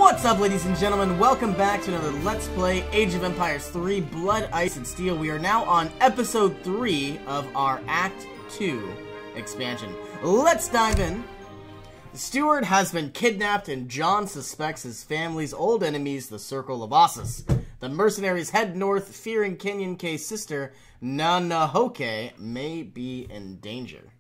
What's up, ladies and gentlemen? Welcome back to another Let's Play Age of Empires 3 Blood, Ice, and Steel. We are now on Episode 3 of our Act 2 expansion. Let's dive in. The steward has been kidnapped and John suspects his family's old enemies, the Circle of Ossus. The mercenaries head north, fearing Kenyon K's sister, Nanahoke, may be in danger.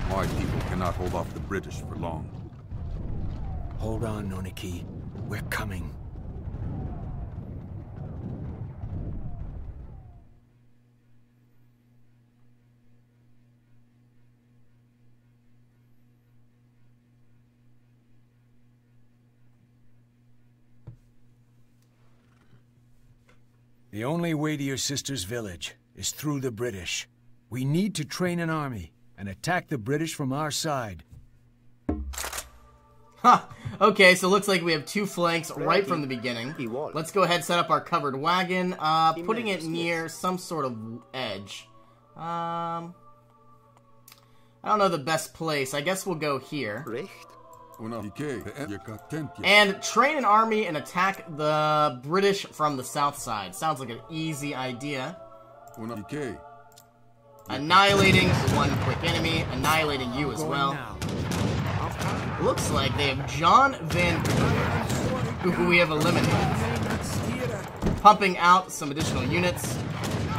My people cannot hold off the British for long. Hold on, Noniki. We're coming. The only way to your sister's village is through the British. We need to train an army and attack the British from our side. Huh. Okay, so it looks like we have two flanks right from the beginning. Let's go ahead and set up our covered wagon, putting it near some sort of edge. I don't know the best place. I guess we'll go here. And train an army and attack the British from the south side. Sounds like an easy idea. Annihilating one quick enemy, annihilating you as well. Looks like they have John Van Gogh, who we have eliminated. Pumping out some additional units.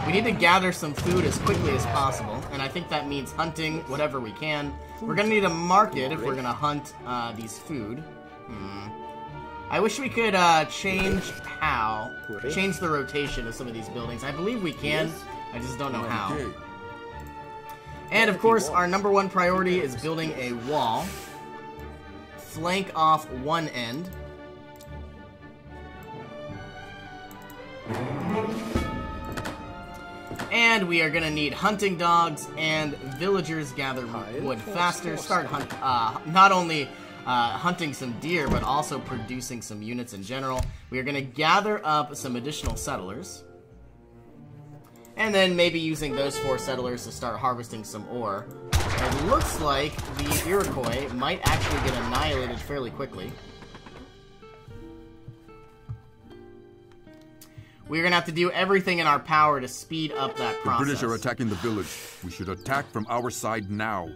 We need to gather some food as quickly as possible, and I think that means hunting whatever we can. We're going to need a market if we're going to hunt these food. I wish we could change the rotation of some of these buildings. I believe we can, I just don't know how. And of course, our #1 priority is building a wall. Flank off one end. And we are going to need hunting dogs and villagers gather wood faster. Start not only hunting some deer, but also producing some units in general. We are going to gather up some additional settlers. And then maybe using those 4 settlers to start harvesting some ore. It looks like the Iroquois might actually get annihilated fairly quickly. We're going to have to do everything in our power to speed up that process. The British are attacking the village. We should attack from our side now.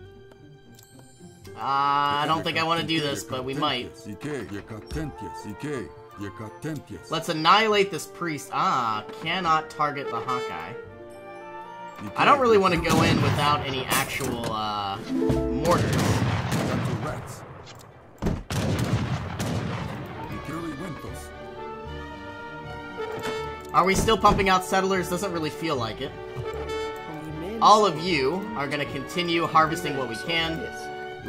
I don't think I want to do this, but we might. Let's annihilate this priest. Cannot target the Hawkeye. I don't really want to go in without any actual mortars. Are we still pumping out settlers? Doesn't really feel like it. All of you are going to continue harvesting what we can.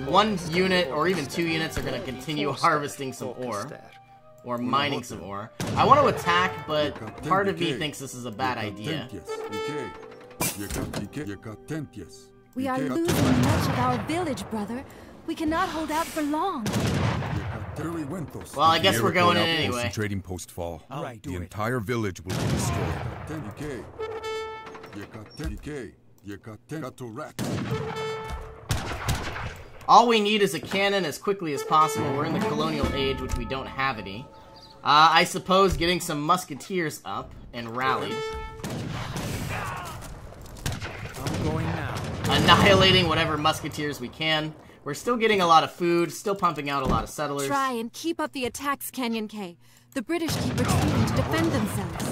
1 unit or even 2 units are going to continue harvesting some ore. Or mining some ore. I want to attack, but part of me thinks this is a bad idea. We are losing much of our village, brother. We cannot hold out for long. Well, I guess we're going in anyway. The trading post fall. Alright, the entire village will be destroyed. All we need is a cannon as quickly as possible. We're in the colonial age, which we don't have any. I suppose getting some musketeers up and rallied. I'm going now. Annihilating whatever musketeers we can. We're still getting a lot of food, still pumping out a lot of settlers. Try and keep up the attacks, Kenyon K. The British keep retreating to defend themselves.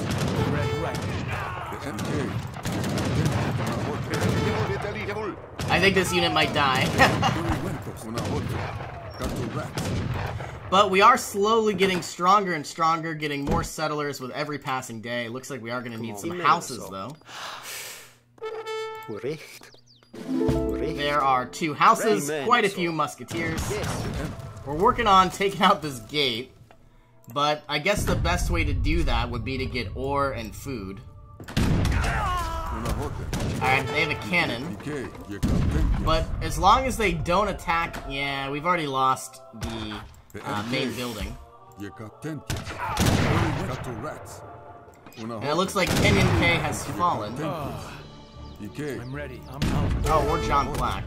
I think this unit might die. But we are slowly getting stronger and stronger, getting more settlers with every passing day. Looks like we are going to need some houses, though. There are 2 houses, quite a few musketeers. We're working on taking out this gate, but I guess the best way to do that would be to get ore and food. Alright, they have a cannon. But as long as they don't attack... Yeah, we've already lost the main building. And it looks like Kenyon K has fallen. I'm ready. Oh, or John Black.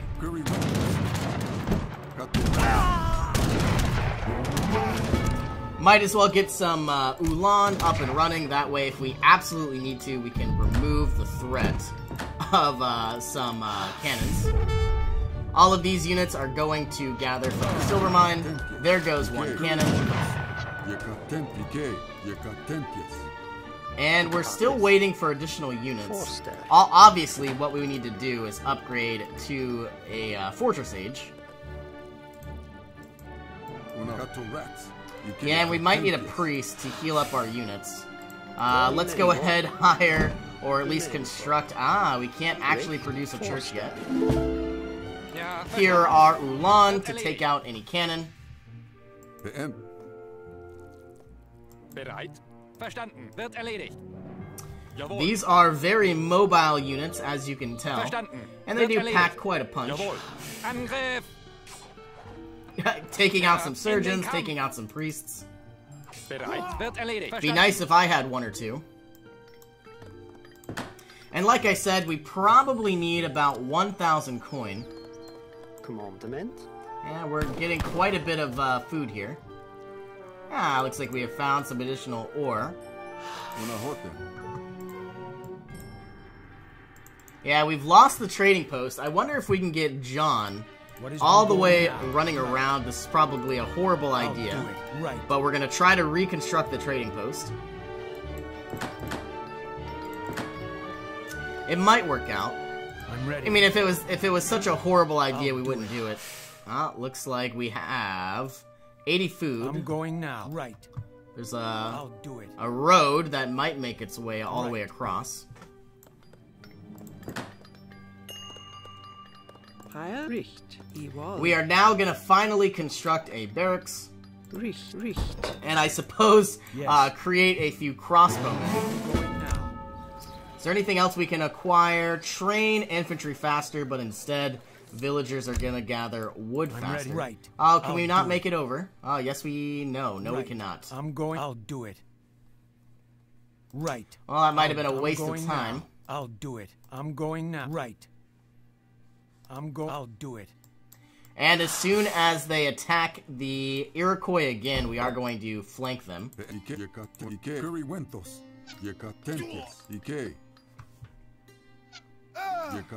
Might as well get some Ulan up and running. That way, if we absolutely need to, we can remove the threat of some cannons. All of these units are going to gather from the silver mine. There goes one cannon. And we're still waiting for additional units. Obviously, what we need to do is upgrade to a Fortress Age. Yeah, and we might need a priest to heal up our units. Let's go ahead, hire, or at least construct... we can't actually produce a church yet. Here are Ulan to take out any cannon. These are very mobile units, as you can tell. And they do pack quite a punch. Taking out some surgeons, taking out some priests. Be nice if I had one or two. And like I said, we probably need about 1,000 coin. Commandment? Yeah, we're getting quite a bit of food here. Looks like we have found some additional ore. Yeah, we've lost the trading post. I wonder if we can get John all the way running around. This is probably a horrible idea. Right. But we're going to try to reconstruct the trading post. It might work out. I'm ready. I mean, if it was such a horrible idea, we wouldn't do it. Looks like we have 80 food. I'm going now. Right. There's I'll do it. a road that might make its way all the way across. We are now going to finally construct a barracks. And I suppose create a few crossbowmen. Is there anything else we can acquire? Train infantry faster, but instead villagers are going to gather wood faster. Right. Oh, can we not make it over? Oh, yes we... No, we cannot. I'll do it. Right. Well, that might have been a waste of time. Now. I'll do it. I'm going now. Right. I'll do it. And as soon as they attack the Iroquois again, we are going to flank them.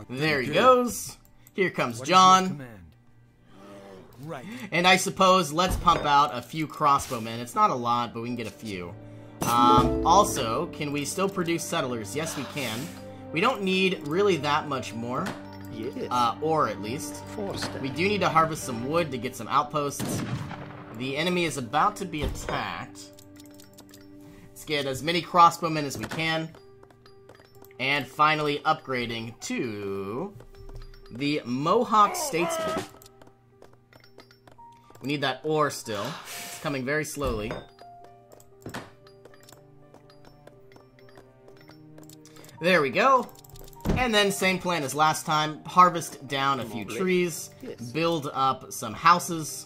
There he goes. Here comes John. Right. And I suppose let's pump out a few crossbowmen. It's not a lot, but we can get a few. Also, can we still produce settlers? Yes, we can. We don't need really that much more. Or at least. We do need to harvest some wood to get some outposts. The enemy is about to be attacked. Let's get as many crossbowmen as we can. And finally upgrading to the Mohawk Statesman. We need that ore still. It's coming very slowly. There we go. And then same plan as last time. Harvest down a few trees. Build up some houses.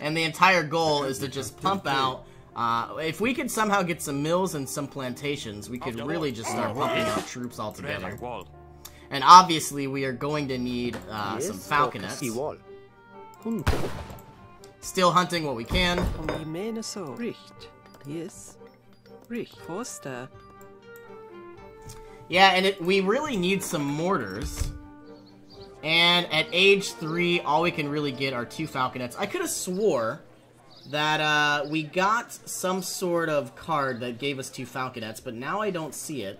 And the entire goal is to just pump out... if we could somehow get some mills and some plantations, we could really just start pumping out troops altogether. And obviously, we are going to need some falconets. Still hunting what we can. Yeah, and we really need some mortars. And at age 3, all we can really get are 2 falconets. I could have swore that we got some sort of card that gave us 2 falconets, but now I don't see it.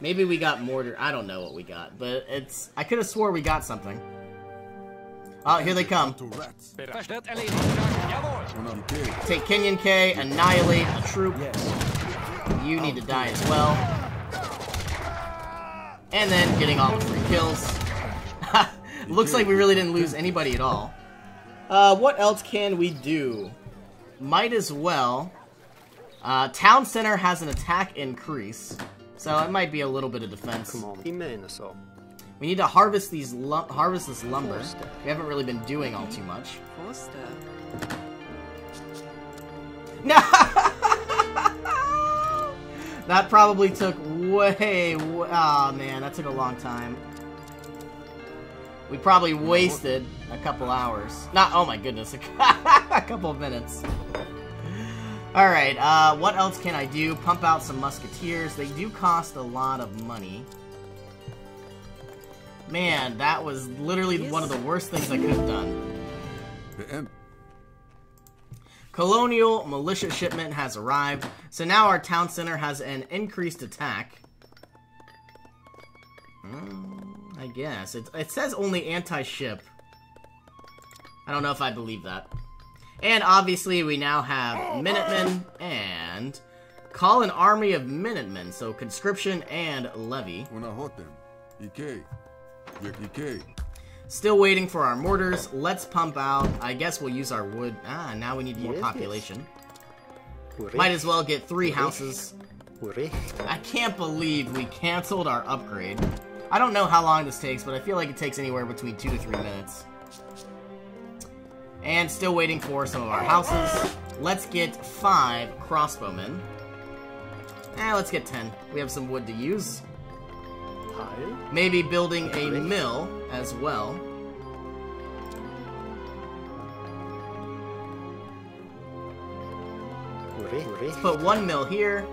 Maybe we got mortar. I don't know what we got, but it's... I could have swore we got something. Oh, here they come. Take Kenyon K, annihilate a troop. You need to die as well. And then getting all the free kills. Looks like we really didn't lose anybody at all. What else can we do? Might as well. Town Center has an attack increase. So it might be a little bit of defense. Command. We need to harvest these harvest this lumber. We haven't really been doing all too much. No! That probably took oh man, that took a long time. We probably wasted a couple hours. Oh my goodness, a couple of minutes. Alright, what else can I do? Pump out some musketeers. They do cost a lot of money. Man, that was literally one of the worst things I could have done. Colonial militia shipment has arrived, so now our town center has an increased attack. I guess. It says only anti-ship. I don't know if I believe that. And obviously we now have Minutemen and call an army of Minutemen, so conscription and levy. Still waiting for our mortars. Let's pump out. I guess we'll use our wood. Now we need more population. Might as well get 3 houses. I can't believe we canceled our upgrade. I don't know how long this takes, but I feel like it takes anywhere between 2 to 3 minutes. And still waiting for some of our houses. Let's get 5 crossbowmen. Let's get 10. We have some wood to use. Maybe building a mill as well. Let's put 1 mill here.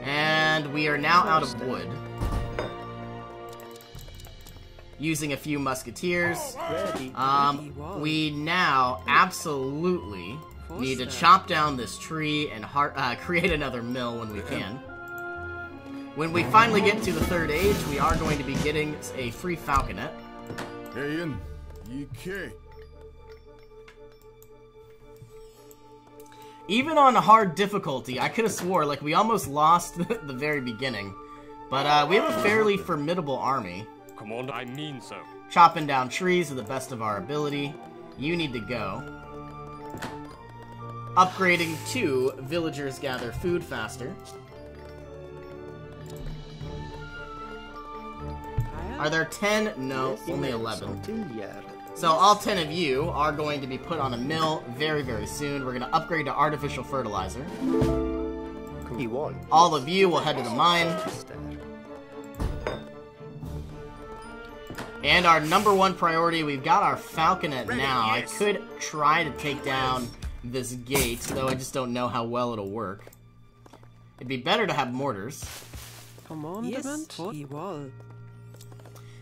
And we are now out of wood. Using a few musketeers. We now absolutely need to chop down this tree and create another mill when we can. When we finally get to the 3rd age, we are going to be getting a free falconet. Even on hard difficulty, I could have swore, like, we almost lost the very beginning. But we have a fairly formidable army. Commander, I mean so. Chopping down trees to the best of our ability. You need to go. Upgrading to villagers gather food faster. Are there 10? No, only 11. So all 10 of you are going to be put on a mill very, very soon. We're going to upgrade to artificial fertilizer. All of you will head to the mine. And our #1 priority, we've got our falconet now. I could try to take down this gate, though I just don't know how well it'll work. It'd be better to have mortars.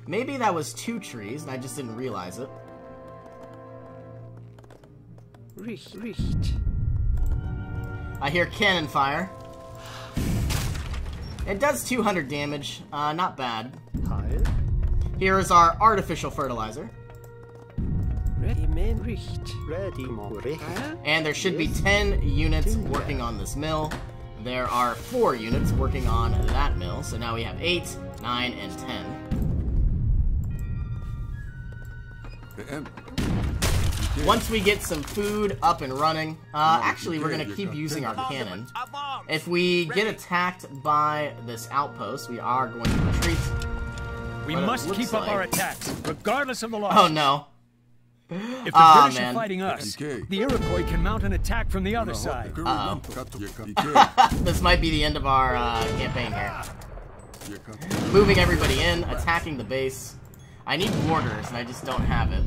Maybe that was 2 trees, and I just didn't realize it. I hear cannon fire. It does 200 damage. Not bad. Here is our artificial fertilizer. And there should be 10 units working on this mill. There are 4 units working on that mill, so now we have 8, 9, and 10. Once we get some food up and running, actually we're going to keep using our cannon. If we get attacked by this outpost, we are going to retreat. We must keep up our attacks, regardless of the loss. Oh no. If the British are fighting us, the Iroquois can mount an attack from the other side. This might be the end of our campaign here. Moving everybody in, attacking the base. I need mortars, and I just don't have it.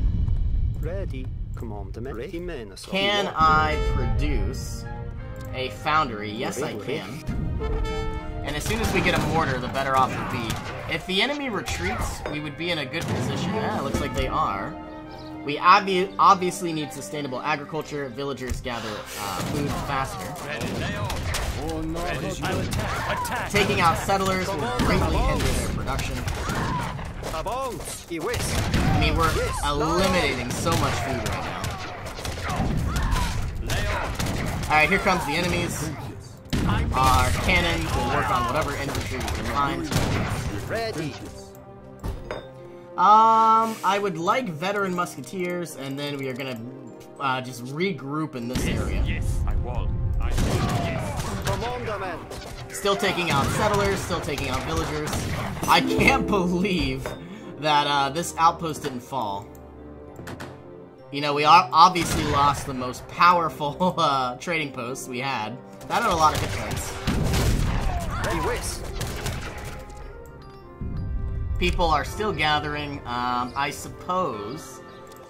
Can I produce a foundry? Yes, I can. And as soon as we get a mortar, the better off we'll be. If the enemy retreats, we would be in a good position. It looks like they are. We obviously need sustainable agriculture. Villagers gather food faster. Taking out settlers will greatly hinder their production. I mean, we're eliminating so much food right now. Alright, here comes the enemies. Our cannon will work on whatever infantry we can find. I would like veteran musketeers, and then we are gonna just regroup in this area. Yes, I will. Still taking out settlers, still taking out villagers. I can't believe that this outpost didn't fall. You know, we obviously lost the most powerful trading post we had. That had a lot of hit points. Ready, whiz. People are still gathering. I suppose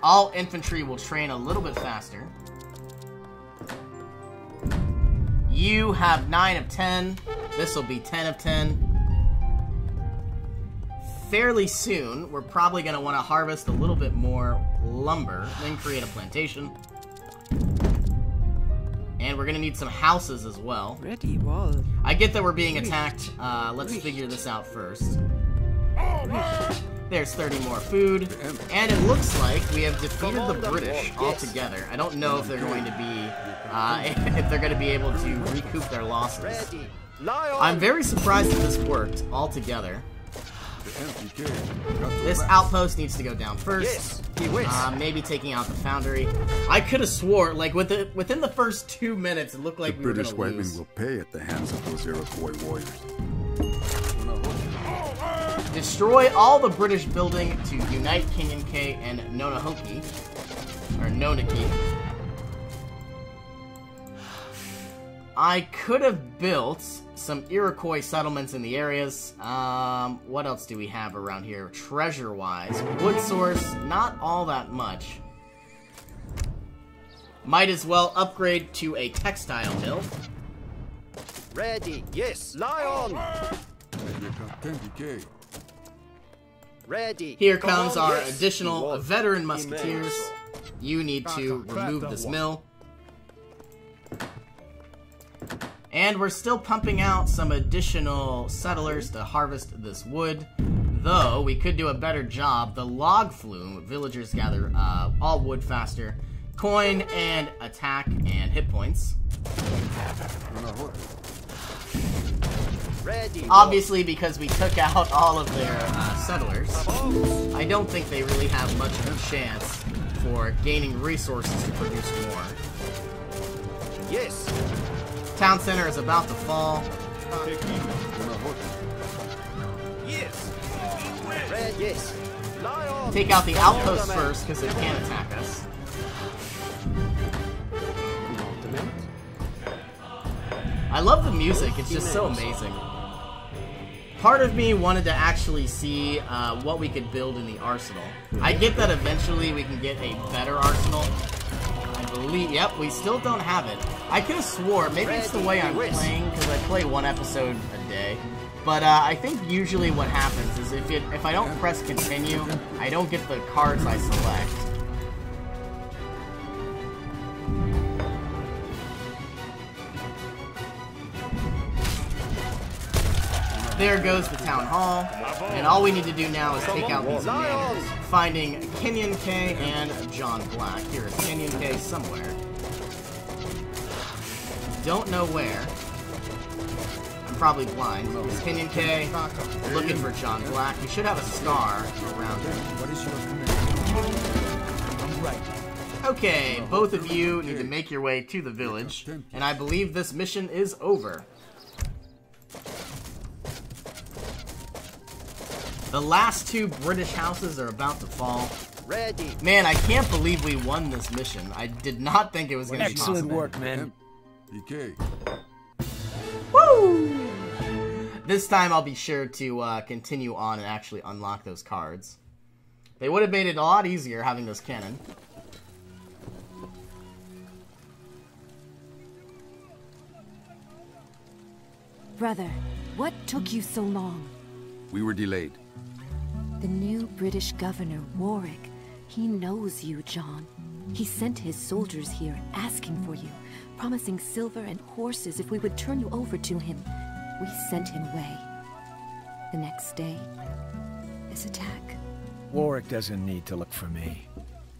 all infantry will train a little bit faster. You have 9 of 10. This will be 10 of 10. Fairly soon, we're probably going to want to harvest a little bit more lumber, then create a plantation. And we're going to need some houses as well. Ready, wall. I get that we're being attacked. Let's figure this out first. There's 30 more food. And it looks like we have defeated the British altogether. I don't know if they're going to be able to recoup their losses. I'm very surprised that this worked altogether. This outpost needs to go down first. Maybe taking out the foundry. I could have swore, like, within the first 2 minutes, it looked like we were going to lose. The British women will pay at the hands of those Iroquois warriors. Destroy all the British building to unite Kinyon-K and Nonahoki. Or Nonaki. I could have built some Iroquois settlements in the areas. What else do we have around here? Treasure-wise. Wood source, not all that much. Might as well upgrade to a textile mill. Ready, yes, lie on. Ready. Here comes our additional veteran musketeers. You need to remove this mill. And we're still pumping out some additional settlers to harvest this wood. Though, we could do a better job. The log flume, villagers gather all wood faster. Coin and attack and hit points. Ready. Obviously, because we took out all of their settlers, I don't think they really have much of a chance for gaining resources to produce more. Yes. Town center is about to fall. Yes. Red, yes. Lie on. Take out the outpost first, because it can't attack us. I love the music, it's just so amazing. Part of me wanted to actually see what we could build in the arsenal. I get that eventually we can get a better arsenal. I believe, yep, we still don't have it. I could have swore, maybe it's the way I'm playing, because I play one episode a day. But I think usually what happens is if I don't press continue, I don't get the cards I select. There goes the town hall, and all we need to do now is take out these manners, finding Kinyon-K and John Black. Here is Kinyon-K somewhere. Don't know where. I'm probably blind. Here's Kinyon-K, looking for John Black. We should have a star around him. What is your command? I'm right. Okay, both of you need to make your way to the village, and I believe this mission is over. The last 2 British houses are about to fall. Ready. Man, I can't believe we won this mission. I did not think it was going to be possible. Excellent work, man. Woo! This time I'll be sure to continue on and actually unlock those cards. They would have made it a lot easier having this cannon. Brother, what took you so long? We were delayed. The new British governor, Warwick, he knows you, John. He sent his soldiers here asking for you, promising silver and horses if we would turn you over to him. We sent him away. The next day, this attack. Warwick doesn't need to look for me.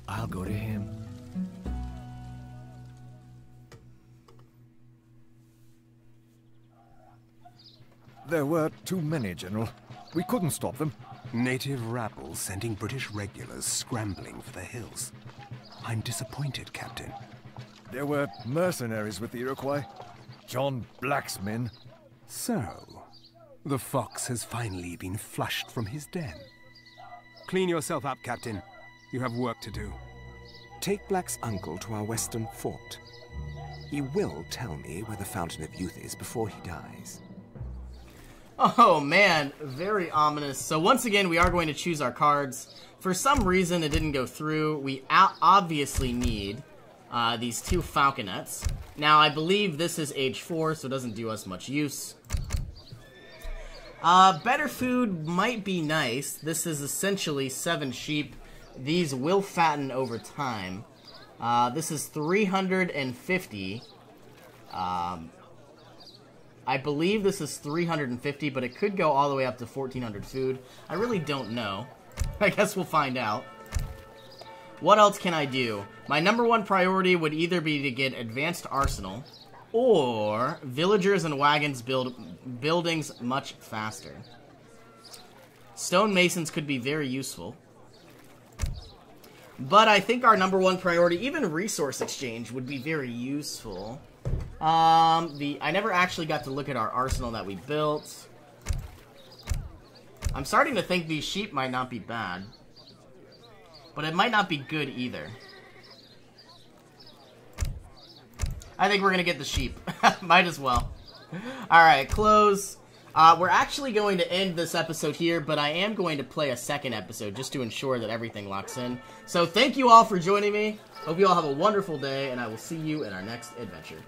I'll go to him. There were too many, General. We couldn't stop them. Native rabble sending British regulars scrambling for the hills. I'm disappointed, Captain. There were mercenaries with the Iroquois. John Black's men. So, the fox has finally been flushed from his den. Clean yourself up, Captain. You have work to do. Take Black's uncle to our western fort. He will tell me where the Fountain of Youth is before he dies. Oh man, very ominous. So once again, we are going to choose our cards. For some reason, it didn't go through. We obviously need these 2 falconets. Now, I believe this is age 4, so it doesn't do us much use. Better food might be nice. This is essentially 7 sheep. These will fatten over time. This is 350. I believe this is 350, but it could go all the way up to 1,400 food. I really don't know. I guess we'll find out. What else can I do? My number 1 priority would either be to get Advanced Arsenal, or villagers and wagons build buildings much faster. Stone masons could be very useful. But I think our number 1 priority, even resource exchange, would be very useful. I never actually got to look at our arsenal that we built. I'm starting to think these sheep might not be bad. But it might not be good either. I think we're gonna get the sheep. Might as well. Alright, close. We're actually going to end this episode here, but I am going to play a second episode just to ensure that everything locks in. So thank you all for joining me. Hope you all have a wonderful day, and I will see you in our next adventure.